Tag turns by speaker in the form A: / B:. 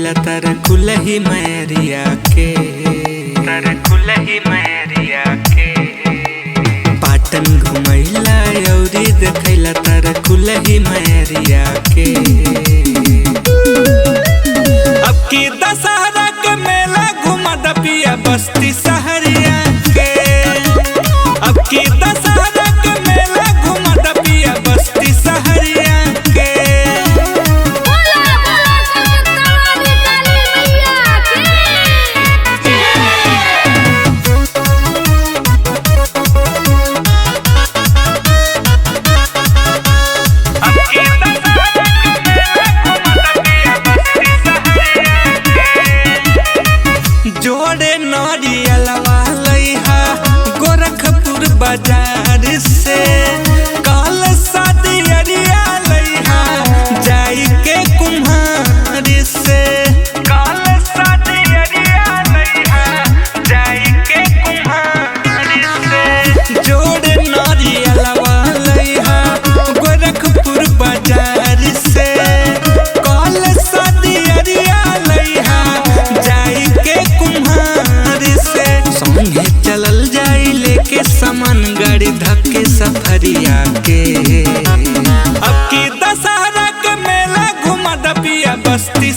A: देखैला तारा कुलही मैरिया के, तारा कुलही मैरिया के। पाटन घुमैला औरी देखैला तारा कुलही मैरिया के। अब की दशहरा के मेला घुमा दपिया बस्ती सहरिया के। अब की दशहरा के मेला घुमा दपिया बस्ती सहरिया के। जोड़े नरियलवा लइहा गोरखपुर बाजार से। काल शादी अरिया लइहा जाई के कुम्हार से। काल शादी अरिया लइहा जाई के कुम्हार से। जोड़े नरियलवा लइहा गोरखपुर बाजार से। काल शादी अरिया लइहा जाई के संगे चलल जाई लेके सामान गाड़ी धक्के सफरिया के। अब की दशहरा के मेला घुमा दपिया बस्ती।